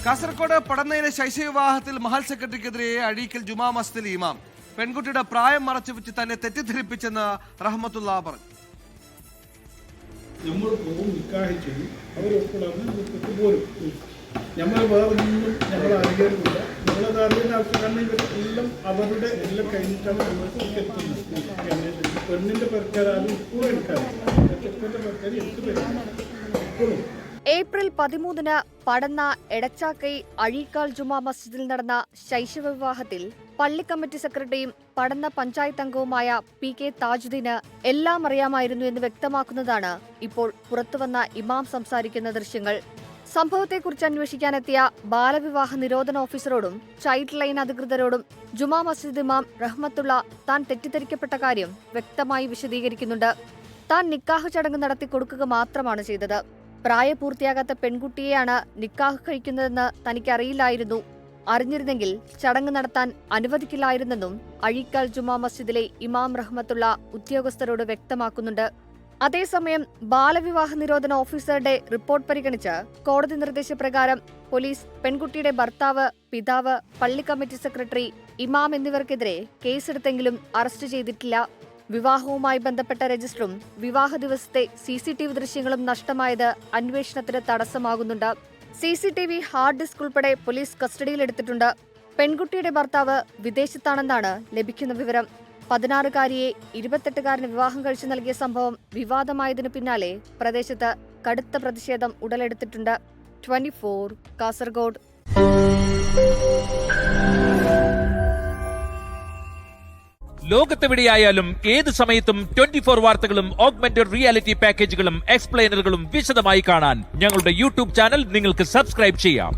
കാസർഗോഡ് പടന്നയിലെ ശൈശവിവാഹത്തിൽ മഹൽ സെക്രട്ടറിക്കെതിരെ അഴീക്കൽ ജുമാ മസ്ജിദിൽ ഇമാം. പെൺകുട്ടിയുടെ പ്രായം മറച്ചുവെച്ച് തന്നെ തെറ്റിദ്ധരിപ്പിച്ചെന്ന് റഹ്മത്തുള്ള പറഞ്ഞു. നമ്മൾ പോകും നിക്കാഹ് ചെയ്യും, അവരൊപ്പിടാന്ന് പോരും. നമ്മൾ വേറൊന്നും ഞങ്ങൾ അറിയാറില്ല. നമ്മളത് അറിയുന്ന ആവശ്യം കാരണം ഇവരെല്ലാം അവരുടെ എല്ലാം കഴിഞ്ഞിട്ടാണ് നമ്മൾക്ക് എത്തുന്നത്. പെണ്ണിന്റെ പെരക്കാരും ഇപ്പോഴും എടുക്കാറില്ല, ചെക്കൻ്റെ പെരക്കാർ എടുത്തു ഇപ്പോഴും. ഏപ്രിൽ 13 പടന്ന എടച്ചാക്കൈ അഴീക്കാൽ ജുമാ മസ്ജിദിൽ നടന്ന ശൈശവ വിവാഹത്തിൽ പള്ളി കമ്മിറ്റി സെക്രട്ടറിയും പടന്ന പഞ്ചായത്ത് അംഗവുമായ PK താജുദ്ദീന് എല്ലാം അറിയാമായിരുന്നു എന്ന് വ്യക്തമാക്കുന്നതാണ് ഇപ്പോൾ പുറത്തുവന്ന ഇമാം സംസാരിക്കുന്ന ദൃശ്യങ്ങൾ. സംഭവത്തെക്കുറിച്ച് അന്വേഷിക്കാനെത്തിയ ബാലവിവാഹ നിരോധന ഓഫീസറോടും ചൈൽഡ് ലൈൻ അധികൃതരോടും ജുമാ മസ്ജിദ് ഇമാം റഹ്മത്തുള്ള താൻ തെറ്റിദ്ധരിക്കപ്പെട്ട കാര്യം വ്യക്തമായി വിശദീകരിക്കുന്നുണ്ട്. താൻ നിക്കാഹ് ചടങ്ങ് നടത്തി കൊടുക്കുക മാത്രമാണ് ചെയ്തത്. പ്രായപൂർത്തിയാകാത്ത പെൺകുട്ടിയെയാണ് നിക്കാഹ് കഴിക്കുന്നതെന്ന് തനിക്കറിയില്ലായിരുന്നു. അറിഞ്ഞിരുന്നെങ്കിൽ ചടങ്ങ് നടത്താൻ അനുവദിക്കില്ലായിരുന്നെന്നും അഴീക്കാൽ ജുമാ മസ്ജിദിലെ ഇമാം റഹ്മത്തുള്ള ഉദ്യോഗസ്ഥരോട് വ്യക്തമാക്കുന്നുണ്ട്. അതേസമയം ബാലവിവാഹ നിരോധന ഓഫീസറുടെ റിപ്പോർട്ട് പരിഗണിച്ച് കോടതി നിർദ്ദേശപ്രകാരം പോലീസ് പെൺകുട്ടിയുടെ ഭർത്താവ്, പിതാവ്, പള്ളി കമ്മിറ്റി സെക്രട്ടറി, ഇമാം എന്നിവർക്കെതിരെ കേസെടുത്തെങ്കിലും അറസ്റ്റ് ചെയ്തിട്ടില്ല. വിവാഹവുമായി ബന്ധപ്പെട്ട രജിസ്റ്ററും വിവാഹ ദിവസത്തെ CCTV ദൃശ്യങ്ങളും നഷ്ടമായത് അന്വേഷണത്തിന് തടസ്സമാകുന്നുണ്ട്. CCTV ഹാർഡ് ഡിസ്ക് ഉൾപ്പെടെ പോലീസ് കസ്റ്റഡിയിലെടുത്തിട്ടുണ്ട്. പെൺകുട്ടിയുടെ ഭർത്താവ് വിദേശത്താണെന്നാണ് ലഭിക്കുന്ന വിവരം. 16-കാരിയെ 28-കാരന് വിവാഹം കഴിച്ചു നൽകിയ സംഭവം വിവാദമായതിനു പിന്നാലെ പ്രദേശത്ത് കടുത്ത പ്രതിഷേധം ഉടലെടുത്തിട്ടുണ്ട്. 24 കാസർഗോഡ്. ലോകത്തെവിടെയായാലും ഏത് സമയത്തും 24 വാർത്തകളും ഓഗ്മെന്റഡ് റിയാലിറ്റി പാക്കേജുകളും എക്സ്പ്ലെയിനറുകളും വിശദമായി കാണാൻ ഞങ്ങളുടെ YouTube ചാനൽ നിങ്ങൾക്ക് സബ്സ്ക്രൈബ് ചെയ്യാം.